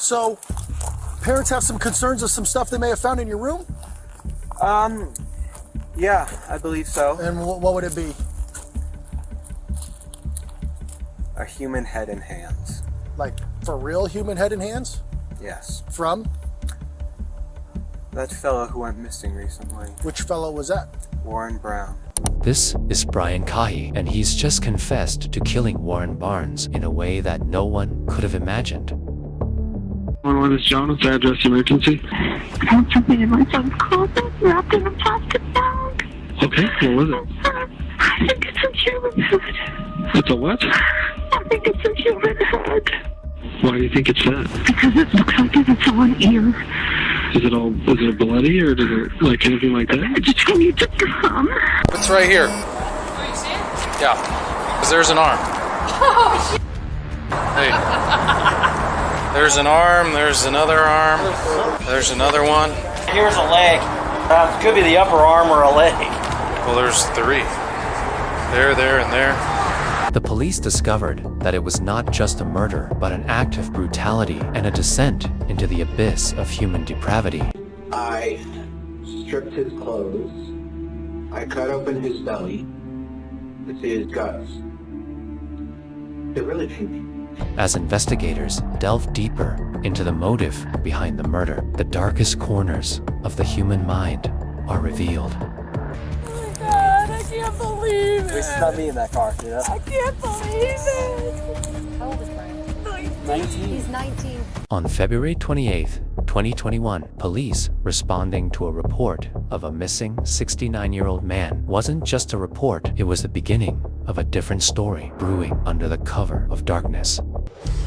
So, parents have some concerns of some stuff they may have found in your room? Yeah, I believe so. And what would it be? A human head and hands. Like, for real human head and hands? Yes. From? That fellow who went missing recently. Which fellow was that? Warren Brown. This is Brian Cohee, and he's just confessed to killing Warren Barnes in a way that no one could have imagined. 111 is John. What's the address emergency? I found something in my son's closet wrapped in a plastic bag. Okay, what was it? I think it's a human head. It's a what? I think it's a human head. Why do you think it's that? Because it looks like it's on ear. Is it bloody or does it like anything like that? I just told you to come. It's right here. Oh, you see it? Yeah, because there's an arm. Oh, shit. Hey. There's an arm, there's another arm, there's another one. Here's a leg. It could be the upper arm or a leg. Well, there's three. There, and there. The police discovered that it was not just a murder, but an act of brutality and a descent into the abyss of human depravity. I stripped his clothes. I cut open his belly to see his guts. They're really painful. As investigators delve deeper into the motive behind the murder, the darkest corners of the human mind are revealed. I can't believe it. This is not me in that car, you know? I can't believe it. How old is Brian? 19. He's 19. On February 28, 2021, police responding to a report of a missing 69-year-old man wasn't just a report, it was the beginning of a different story brewing under the cover of darkness.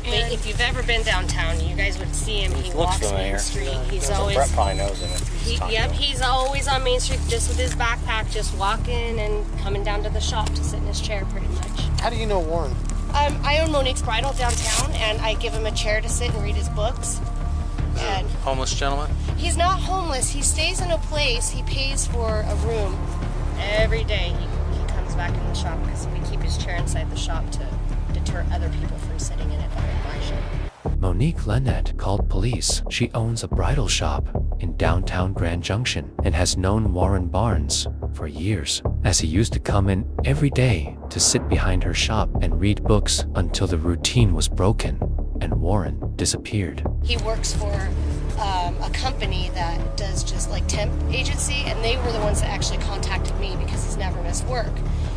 If you've ever been downtown, you guys would see him. He walks Main Street. He's always. Brett probably knows him. He's always on Main Street, just with his backpack, just walking and coming down to the shop to sit in his chair, pretty much. How do you know Warren? I own Monique's Bridal downtown, and I give him a chair to sit and read his books. And Homeless gentleman? he's not homeless. He stays in a place. He pays for a room every day. He comes back in the shop because we keep his chair inside the shop to deter other people from sitting in it in my shop. Monique Lynette called police. She owns a bridal shop in downtown Grand Junction and has known Warren Barnes for years, as he used to come in every day to sit behind her shop and read books until the routine was broken and Warren disappeared. He works for a company that does just like temp agency, and they were the ones that actually contacted me because he's never missed work,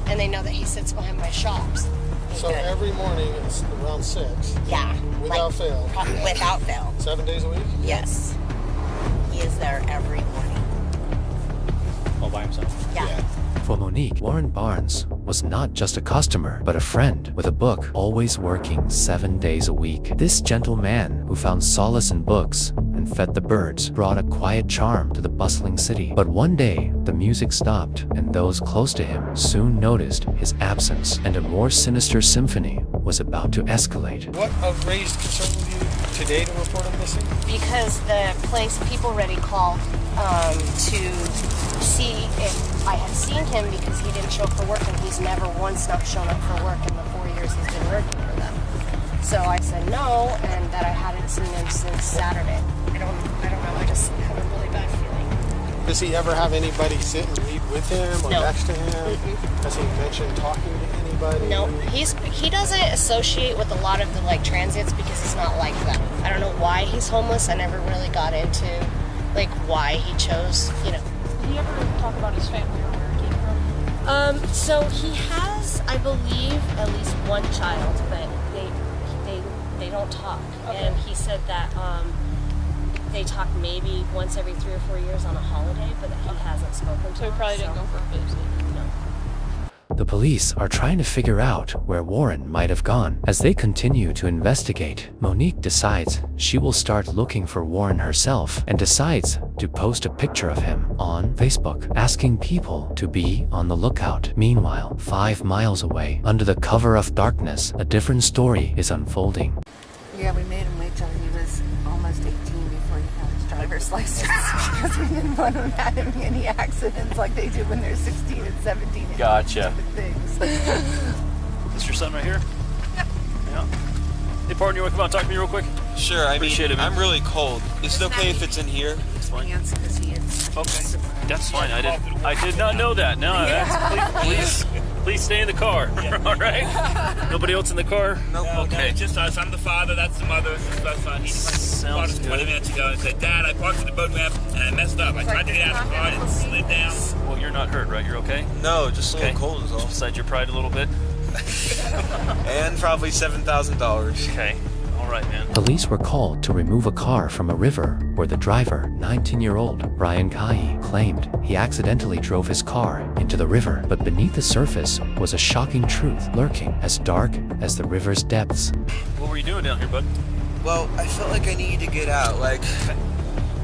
and they know that he sits behind my shops. So every morning it's around 6? Yeah. Without fail? Without fail. 7 days a week? Yes. He is there every morning. All by himself? Yeah. For Monique, Warren Barnes was not just a customer, but a friend with a book, always working 7 days a week. This gentleman who found solace in books and fed the birds brought a quiet charm to the bustling city. But one day, the music stopped, and those close to him soon noticed his absence, and a more sinister symphony was about to escalate. What raised concern with you today to report him missing? Because the place People Ready called to see if I had seen him, because he didn't show up for work, and he's never once not shown up for work in the 4 years he's been working for them. So I said no, and that I hadn't seen him since Saturday. I don't know, I just have a really bad feeling. Does he ever have anybody sit and read with him or No. next to him? Has he mentioned talking to anybody? No, he doesn't associate with a lot of the like transients because he's not like them. I don't know why he's homeless. I never really got into like why he chose, you know. Did he ever talk about his family or where he came from? So he has, I believe, at least one child, but they don't talk. Okay. And he said that they talk maybe once every 3 or 4 years on a holiday, but that he hasn't spoken to So he him, probably didn't go for a visit. No. The police are trying to figure out where Warren might have gone. As they continue to investigate, Monique decides she will start looking for Warren herself and decides to post a picture of him on Facebook, asking people to be on the lookout. Meanwhile, 5 miles away, under the cover of darkness, a different story is unfolding. Yeah, we made him wait till he was almost 18 before he got his driver's license because we didn't want him having any accidents like they do when they're 16 and 17. And Gotcha. Things. Is this your son right here? Yeah. Hey, partner, you want to come out and talk to me real quick? Sure, I mean, Appreciate it, man. I'm really cold. Is it okay if it's in here? Okay, that's fine. I did not know that. No, please stay in the car. All right. Nobody else in the car? Nope. Okay. It's just us. I'm the father. That's the mother. This is my son. He bought us 20 minutes ago and said, "Dad, I parked at the boat ramp and I messed up. I tried to get out of the car and it slid down." Well, you're not hurt, right? You're okay? No, just a little cold is all. Just beside your pride a little bit? And probably $7,000. Okay. All right, man. Police were called to remove a car from a river where the driver, 19-year-old Brian Cohee, claimed he accidentally drove his car into the river. But beneath the surface was a shocking truth lurking as dark as the river's depths. What were you doing down here, bud? Well, I felt like I needed to get out,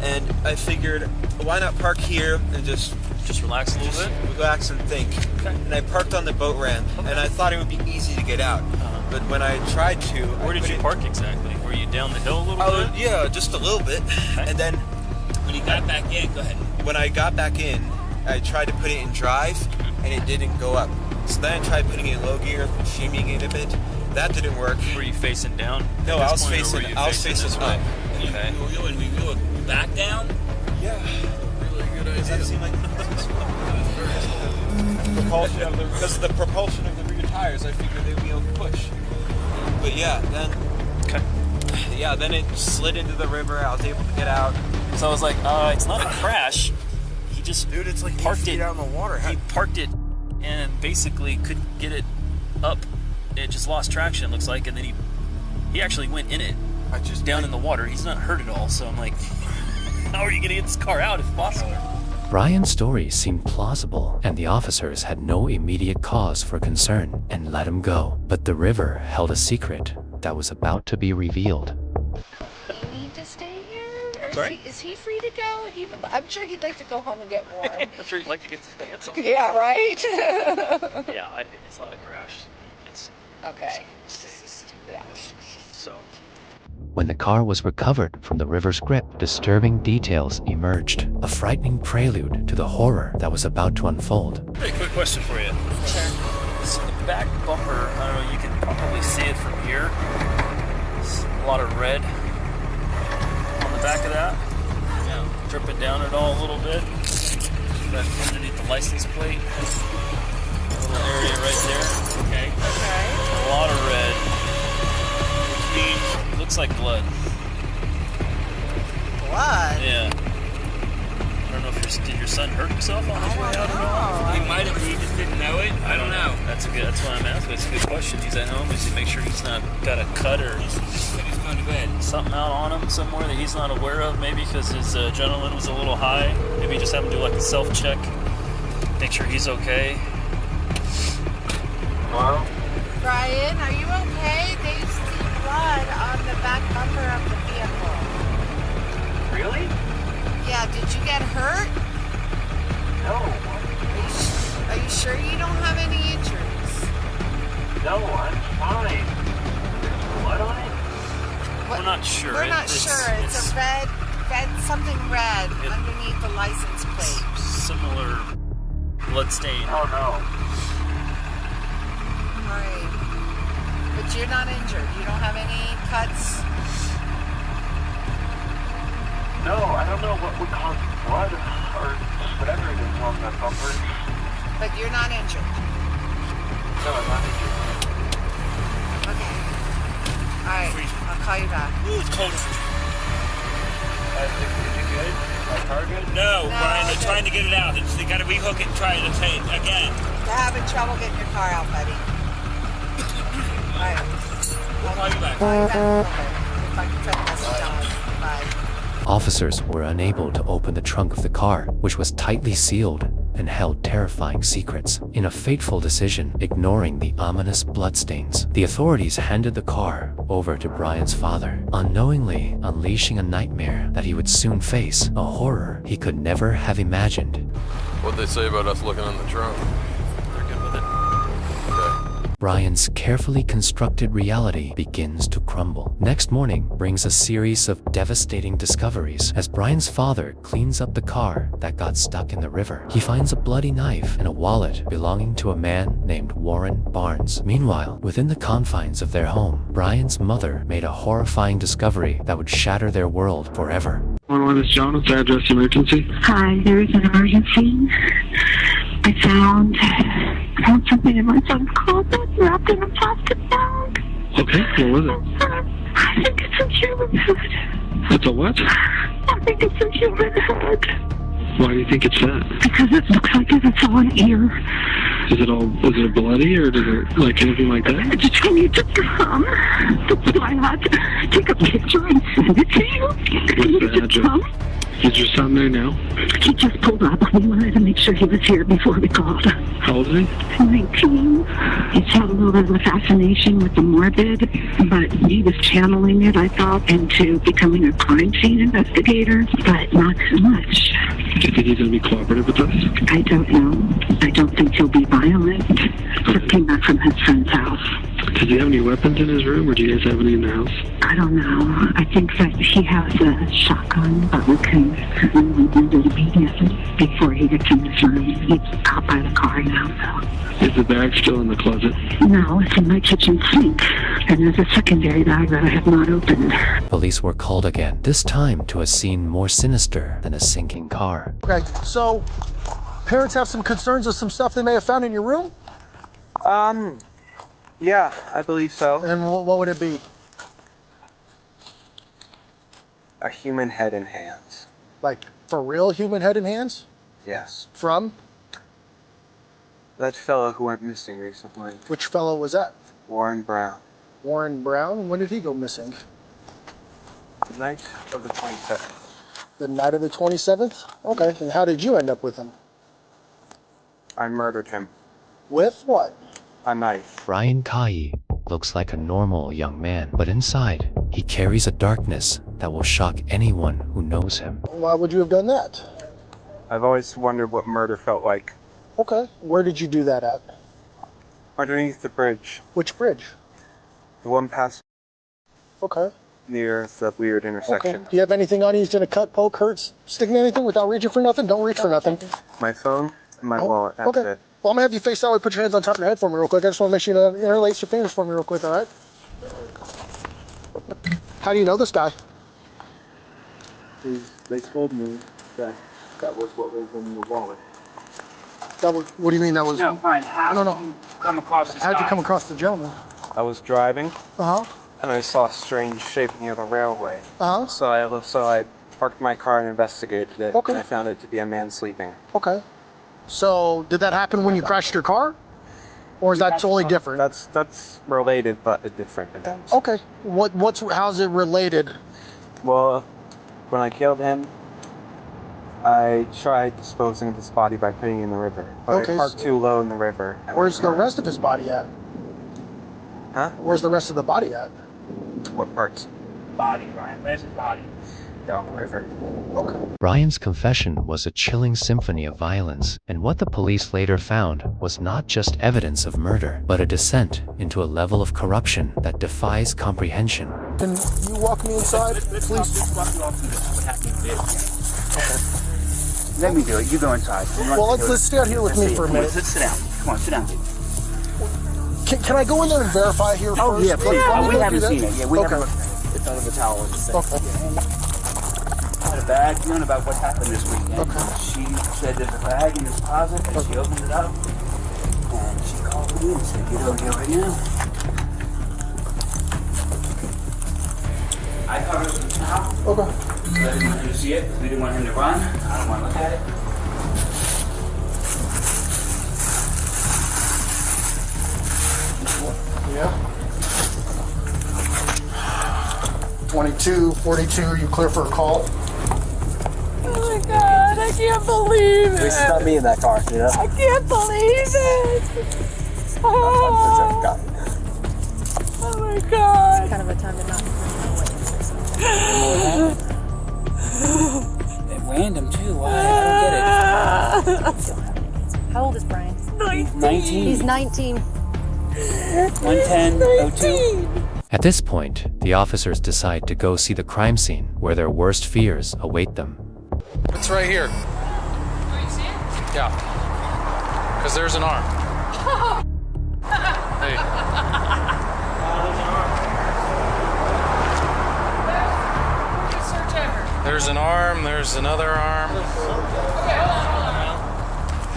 and I figured, why not park here and just relax a little bit? Relax and think. Okay. And I parked on the boat ramp, and I thought it would be easy to get out. But when I tried to... Where did you park exactly? Were you down the hill a little bit? Yeah, just a little bit. Okay. And then... When you got back in, go ahead. When I got back in, I tried to put it in drive, and it didn't go up. So then I tried putting it in low gear, shimmying it a bit. That didn't work. Were you facing down? No, I was facing this up. way. Okay. You were back down? Yeah. Really good idea. Does that seem like because of the propulsion of the rear tires, I figured they'd be able to push. But yeah, then it slid into the river. I was able to get out. So I was like, it's not a crash. He just it's like parked it out in the water. He parked it and basically couldn't get it up. It just lost traction, it looks like, and then he actually went in it. Down in the water. He's not hurt at all. So I'm like, how are you gonna get this car out if possible? Brian's story seemed plausible, and the officers had no immediate cause for concern and let him go. But the river held a secret that was about to be revealed. You need to stay here? Or Sorry? is he free to go? I'm sure he'd like to go home and get warm. I'm sure you'd like to get the pants off. Yeah, right? Yeah, I think it's not a crash. It's Okay. Yeah. so. When the car was recovered from the river's grip, disturbing details emerged, a frightening prelude to the horror that was about to unfold. Hey, quick question for you. Sure. So the back bumper, I don't know, you can probably see it from here. There's a lot of red on the back of that. Yeah, dripping down it all a little bit. Right underneath the license plate. A little area right there. Okay. A lot of red. Which means it looks like blood. Blood? Yeah. I don't know if did your son hurt himself on his way out at all? He might have. He just didn't know it. I don't know. That's why I'm asking. It's a good question. He's at home. Is he make sure he's not got a cut or He's going to bed. something out on him somewhere that he's not aware of? Maybe because his adrenaline was a little high. Maybe just have him do like a self-check. Make sure he's okay. Hello? Brian, are you okay? They see blood on the back bumper of the vehicle. Really? Yeah, did you get hurt? No. Are you sure you don't have any injuries? No, I'm fine. Blood on it? We're not sure. We're not sure. It's a red, something red underneath the license plate. Similar blood stain. Oh no. Right. But you're not injured. You don't have any cuts. No, I don't know what would cause blood or whatever it is on the bumper. But you're not injured. No, I'm not injured. Okay. Alright, I'll call you back. Ooh, it's cold. Is it good? My car good? No, Brian, they're okay. trying to get it out. They got to rehook it and try it again. They're having trouble getting your car out, buddy. Alright. We'll call you back. Call you back. If I can send a message on. Bye. Officers were unable to open the trunk of the car, which was tightly sealed and held terrifying secrets. In a fateful decision, ignoring the ominous bloodstains, the authorities handed the car over to Brian's father, unknowingly unleashing a nightmare that he would soon face, a horror he could never have imagined. What'd they say about us looking in the trunk? They're good with it. Okay. Brian's carefully constructed reality begins to crumble. Next morning brings a series of devastating discoveries as Brian's father cleans up the car that got stuck in the river. He finds a bloody knife and a wallet belonging to a man named Warren Barnes. Meanwhile, within the confines of their home, Brian's mother made a horrifying discovery that would shatter their world forever. 111 is John. What's the address emergency? Hi, there is an emergency. I found something in my son's closet wrapped in a plastic bag. Okay, what was it? I think it's a human head. It's a what? I think it's a human head. Why do you think it's that? Because it looks like it's all an ear. Is it bloody or does it like anything like that? I just need to come. That's why I had to take a picture and send it to you. What's the address? Is your son there now? He just pulled up. We wanted to make sure he was here before we called. How old is he? 19. He's had a little bit of a fascination with the morbid, but he was channeling it, I thought, into becoming a crime scene investigator, but not so much. Do you think he's going to be cooperative with us? I don't know. I don't think he'll be violent. Just came back from his friend's house. Does he have any weapons in his room, or do you guys have any in the house? I don't know. I think that he has a shotgun, but we can certainly do it immediately before he gets in his room. He's out by the car now, so. Is the bag still in the closet? No, it's in my kitchen sink. And there's a secondary bag that I have not opened. Police were called again, this time to a scene more sinister than a sinking car. Okay, so parents have some concerns of some stuff they may have found in your room? Yeah, I believe so. And what would it be? A human head and hands. Like, for real human head and hands? Yes. From? That fellow who went missing recently. Which fellow was that? Warren Brown. Warren Brown? When did he go missing? The night of the 27th. The night of the 27th? Okay, and how did you end up with him? I murdered him. With what? A knife. Brian Cohee looks like a normal young man, but inside, he carries a darkness that will shock anyone who knows him. Why would you have done that? I've always wondered what murder felt like. Okay, where did you do that at? Underneath the bridge. Which bridge? The one past Okay. near the weird intersection. Okay. Do you have anything on you? He's gonna cut, poke, hurt, stick anything without reaching for nothing? Don't reach for nothing. My phone and my wallet, that's it. Well, I'm gonna have you face that way. Put your hands on top of your head for me real quick. I just want to make sure you interlace your fingers for me real quick, all right? How do you know this guy? They told me that was what was in the wallet. What do you mean that was? No, fine. How No. did you come across this How did you guy? come across the gentleman? I was driving Uh-huh. and I saw a strange shape near the railway. Uh-huh. So I parked my car and investigated it. Okay. And I found it to be a man sleeping. Okay. So, did that happen when you crashed your car? Or is that totally different? That's related but a different event. Okay. How's it related? Well, when I killed him, I tried disposing of his body by putting it in the river. But Okay, I parked too low in the river. Where's the rest of his body at? Huh? Where's the rest of the body at? What parts? Body, Brian. Where's his body? Down the river. Okay. Brian's confession was a chilling symphony of violence, and what the police later found was not just evidence of murder, but a descent into a level of corruption that defies comprehension. Can you walk me inside, please? Let's walk you off to what happened there. Let me do it. You go inside. Well, let's stay out here with me for a minute. Let's sit down. Come on, sit down. Can I go in there and verify here Oh, first? yeah, please. We haven't do that? seen it. Yeah, we Okay. haven't looked at it. It's under the towel in the sink. Okay. I had a bag feeling about what happened this weekend. Okay. She said there's a bag in this closet, and she opened it up, and she called me and said, get over here right now. I covered it with a towel. Okay. So I didn't want him to see it, because we didn't want him to run. I don't want to look at it. Yeah. 22, 42, you clear for a call? Oh my god, I can't believe it. It's not me in that car, you know? I can't believe it. Oh, oh my god. It's kind of a time to not At random, too. Why? I don't get it. How old is Brian? 19. He's 19. 110-02. At this point, the officers decide to go see the crime scene where their worst fears await them. It's right here. Oh, you see it? Yeah. Because there's an arm. Hey. Good search ever. There's an arm, there's another arm. Okay, hold on.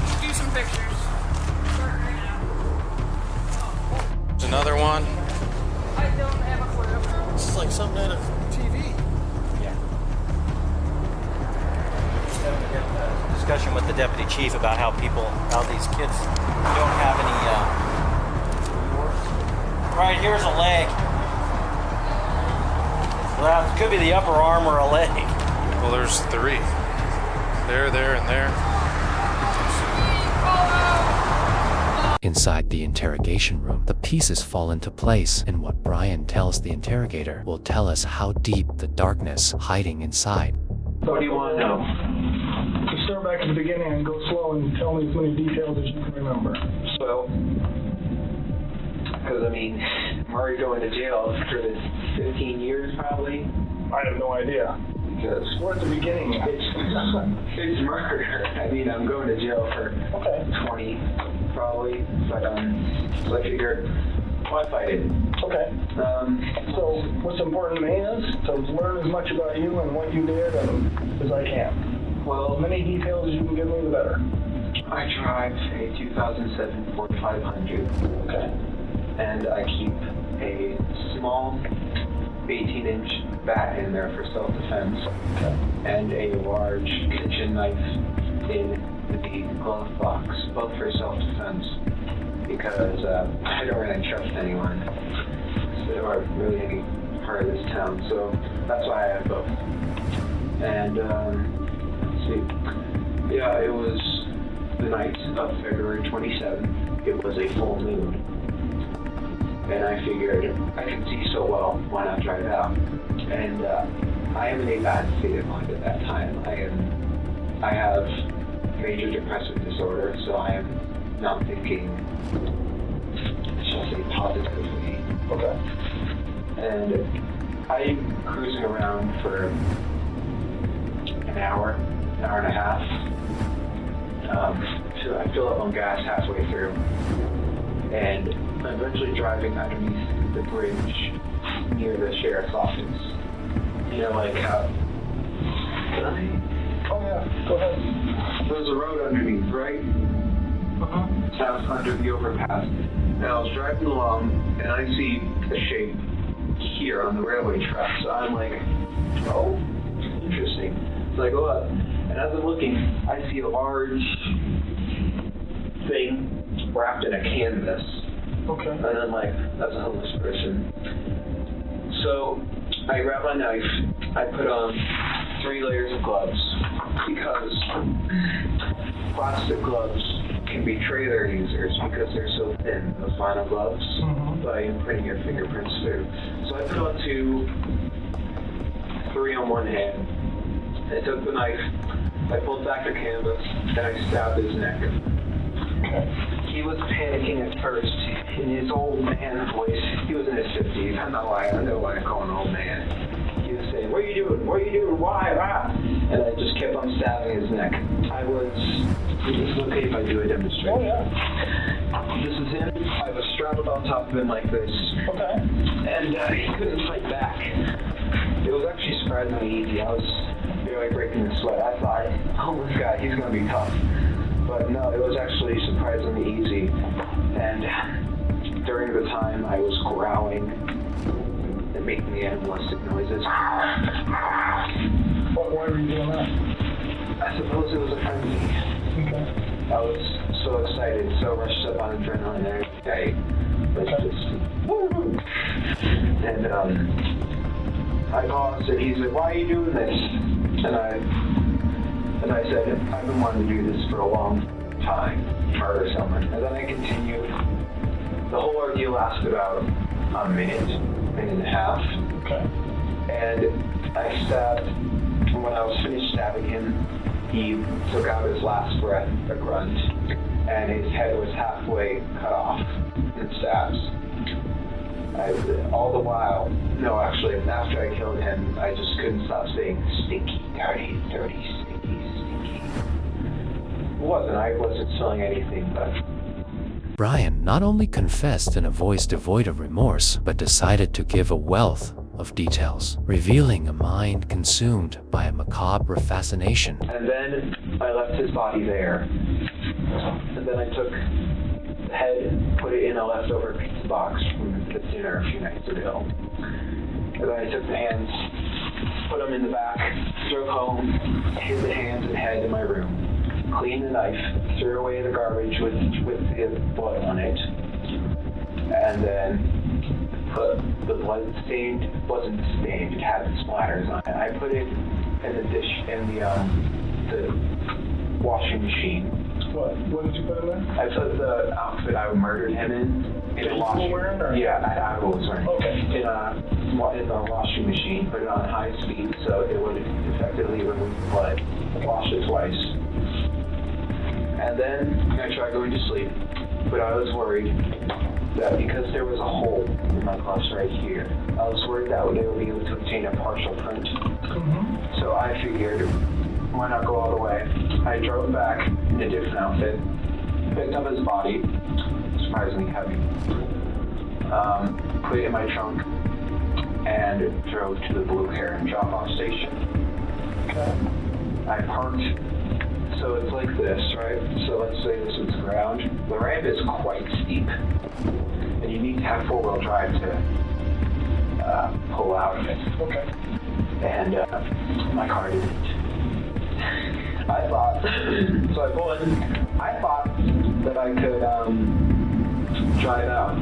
Let's do some pictures. Start right now. There's another one. I don't have a clue. This is like something out of TV. Discussion with the deputy chief about how these kids don't have any, Right, here's a leg. Well, it could be the upper arm or a leg. Well, there's 3. There, and there. Inside the interrogation room, the pieces fall into place, and what Brian tells the interrogator will tell us how deep the darkness hiding inside. What do you want to know? Just start back at the beginning and go slow and tell me as many details as you can remember. So, because I mean, I'm already going to jail for 15 years probably. I have no idea. Because We're at the beginning. it's murder. I mean, I'm going to jail for 20 probably, but so I figured, why fight it? Okay. So what's important to me is to learn as much about you and what you did as I can. Well, As many details as you can give me, the better. I drive a 2007 Ford 500. Okay. And I keep a small 18-inch bat in there for self-defense. Okay. And a large kitchen knife in the glove box, both for self-defense. Because I don't really trust anyone, or really any part of this town, so that's why I have both. And let's see, yeah, it was the night of February 27th. It was a full moon, and I figured I could see so well, why not try it out? And I am in a bad state of mind at that time. I have major depressive disorder, so I am not thinking, shall say, positively. Okay. And I'm cruising around for an hour and a half. So I fill up on gas halfway through. And I'm eventually driving underneath the bridge near the sheriff's office. You know, like how... Oh yeah, go ahead. There's a road underneath, right? House under the overpass. And I was driving along, and I see a shape here on the railway track. So I'm like, oh, interesting. So I go up, and as I'm looking, I see a large thing wrapped in a canvas. Okay. And I'm like, that's a homeless person. So I grab my knife, I put on 3 layers of gloves, because plastic gloves can betray their users because they're so thin, the final gloves, by imprinting your fingerprints through. So I put on 2, 3 on one hand. I took the knife, I pulled back the canvas, and I stabbed his neck. He was panicking at first. In his old man voice, he was in his 50s. I'm not lying. I know why I call him an old man. He was saying, "What are you doing? What are you doing? Why? Ah!" And I just kept on stabbing his neck. It's okay if I do a demonstration. Oh yeah. This is him. I was strapped on top of him like this. Okay. And he couldn't fight back. It was actually surprisingly easy. I was barely breaking a sweat. I thought, oh, this guy, he's going to be tough. But no, it was actually surprisingly easy. And during the time I was growling and making the animalistic noises. Why were you doing that? I suppose it was a frenzy. Okay. I was so excited, so rushed up on adrenaline every day. Let's just woo-hoo. And I paused and he's like, "Why are you doing this?" And I said, "I've been wanting to do this for a long time, murder someone." And then I continued. The whole ordeal lasted about a minute and a half. Okay. And I stabbed, when I was finished stabbing him, he took out his last breath, a grunt, and his head was halfway cut off in stabs. All the while, no, actually, after I killed him, I just couldn't stop saying, stinky, dirty, stinky. I wasn't smelling anything, but... Brian not only confessed in a voice devoid of remorse, but decided to give a wealth of details, revealing a mind consumed by a macabre fascination. And then I left his body there. And then I took the head, put it in a leftover pizza box from the dinner a few nights ago. And then I took the hands, put them in the back, drove home, hid the hands and head in my room, cleaned the knife, threw away the garbage with the blood on it, and then put the wasn't stained, it had splatters on it. I put it in the the washing machine. What did you put in there? I put the outfit I murdered him in the washing. Wearing, or? Yeah, I was wearing. Okay. In the washing machine, put it on high speed so it would effectively remove blood. Wash it twice. And then I tried going to sleep, but I was worried that because there was a hole in my gloves right here, I was worried that they would be able to obtain a partial print. Mm-hmm. So I figured, why not go all the way? I drove back in a different outfit, picked up his body, surprisingly heavy, put it in my trunk, and drove to the Blue Heron drop-off station. Okay. I parked. So it's like this, right? So let's say this is the ground. The ramp is quite steep, and you need to have four-wheel drive to pull out of it. Okay. And my car didn't. I thought that I could drive out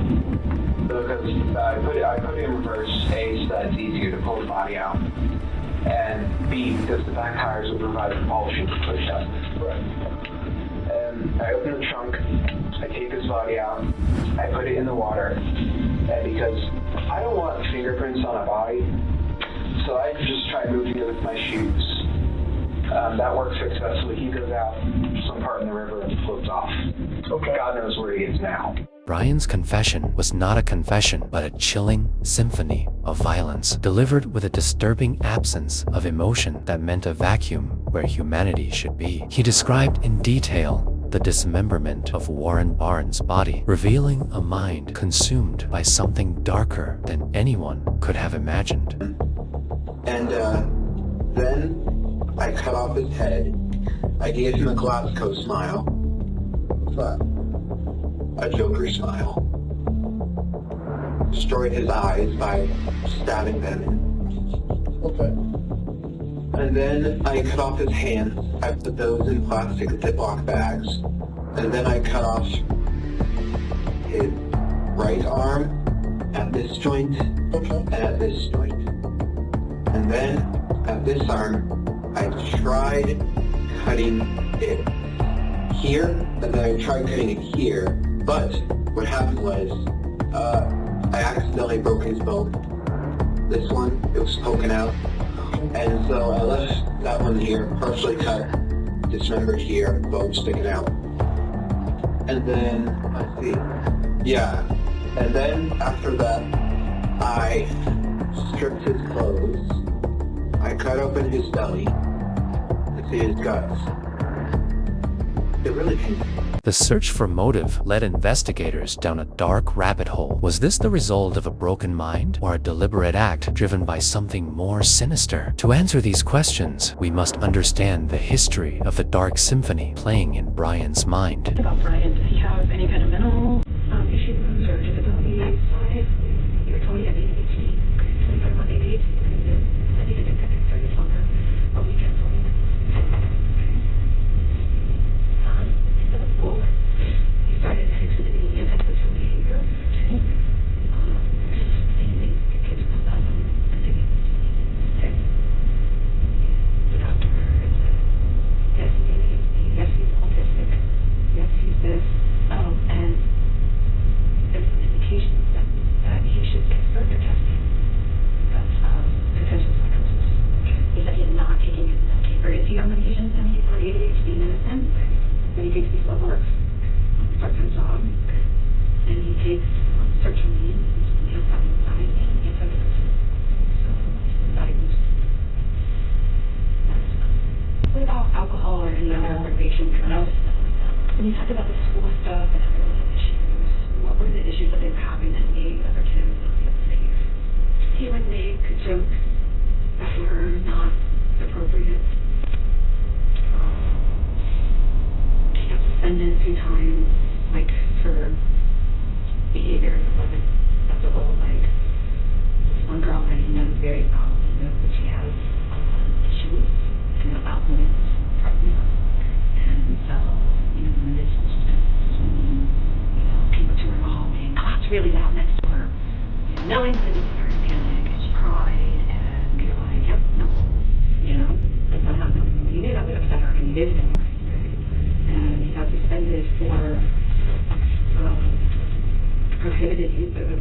because I put it in reverse. A, so that it's easier to pull the body out. And B, because the back tires will provide propulsion to push up. Right. And I open the trunk, I take his body out, I put it in the water, and because I don't want fingerprints on a body, so I just tried moving it with my shoes. That works successfully. He goes out some part in the river and floats off. Okay. God knows where he is now. Brian's confession was not a confession, but a chilling symphony of violence, delivered with a disturbing absence of emotion that meant a vacuum where humanity should be. He described in detail the dismemberment of Warren Barnes' body, revealing a mind consumed by something darker than anyone could have imagined. And then I cut off his head. I gave him a Glasgow smile. But a Joker smile. Destroyed his eyes by stabbing them in. Okay. And then I cut off his hands. I put those in plastic Ziploc bags. And then I cut off his right arm at this joint and at this joint. And then at this arm, I tried cutting it here, and then I tried cutting it here. But what happened was, I accidentally broke his bone. This one, it was poking out. And so I left that one here, partially cut, dismembered here, bone sticking out. And then, let's see. Yeah. And then after that, I stripped his clothes. I cut open his belly to see his guts. It really painful. The search for motive led investigators down a dark rabbit hole. Was this the result of a broken mind or a deliberate act driven by something more sinister? To answer these questions, we must understand the history of the dark symphony playing in Brian's mind. About Brian, does he have any kind of mental issues or disabilities? You were told he had ADHD. Can you talk about ADHD? I think it's for this longer, but we can't tell you. He started exhibiting antisocial behavior. Kids with that. The doctor said, yes, he's ADHD, yes, he's autistic, yes, he's this, and takes these work, part-time job, and he takes sertraline, which is an antidepressant, so diagnosed. What about alcohol or any other motivation? When you talked about the school stuff and everyone's issues, what were the issues that they were having that made other kids not feel safe? He would make jokes that were not appropriate. He got suspended a few times, like for behavior that wasn't acceptable. Like this one girl that he knows very well, knows that she has issues, alcohol problem, and so when this came up to her mom and clapped really loud next to her, knowing that it was starting to panic, and she cried, and you're like, yep, no, that's not happening. You knew that would upset her, and you did it anyway. And he got suspended for prohibited use of a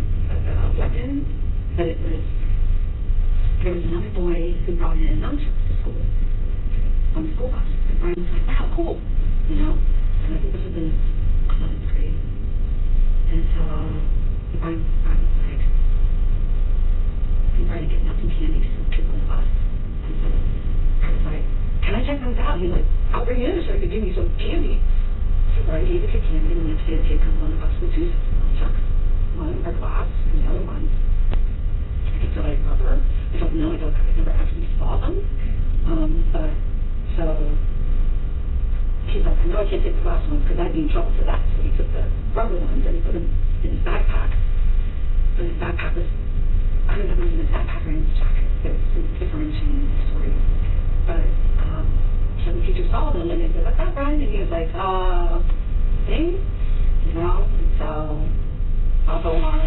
weapon, but there was another boy who brought in lunch to school on the school bus. And Brian was like, wow, cool, and I think this was in 11th grade. And so Brian was like, he tried to get some candy to some kids on the bus. And so I was like, can I check those out? And he's like, I'll bring you in so I could give you some candy. So Brian gave the kid candy, and the next day the kid comes on the bus with two chucks. One for class, and the other one I guess that I remember. I don't know, I never actually saw them. But so he's like, I know I can't take the glass ones because I'd be in trouble for that. So he took the rubber ones and he put them in his backpack. But his backpack was, I don't know if it was in his backpack or in his jacket. There was some differentiating in the story. But so the teacher saw them and they said, what's that, Brian? And he was like, thing? And so also on,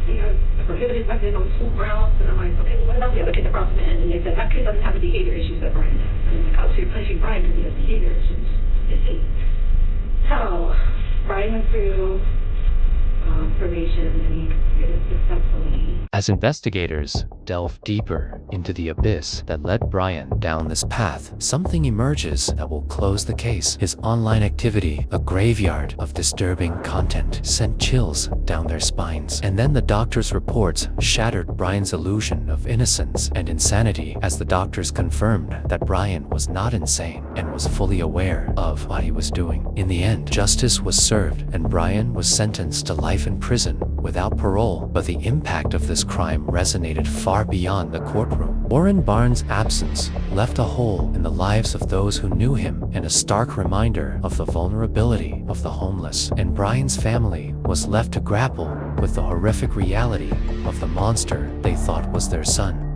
a prohibited weapon on the school grounds. And I'm like, okay, what about the other kid that brought them in? And they said, that kid doesn't have the behavior issues that Brian does. And I'm like, oh, so you're punishing Brian because he has behavior issues. Is he? So Brian went through probation and he completed successfully. As investigators delve deeper into the abyss that led Brian down this path, something emerges that will close the case. His online activity, a graveyard of disturbing content, sent chills down their spines. And then the doctor's reports shattered Brian's illusion of innocence and insanity, as the doctors confirmed that Brian was not insane and was fully aware of what he was doing. In the end, justice was served and Brian was sentenced to life in prison without parole, but the impact of this crime resonated far beyond the courtroom. Warren Barnes' absence left a hole in the lives of those who knew him and a stark reminder of the vulnerability of the homeless. And Brian's family was left to grapple with the horrific reality of the monster they thought was their son.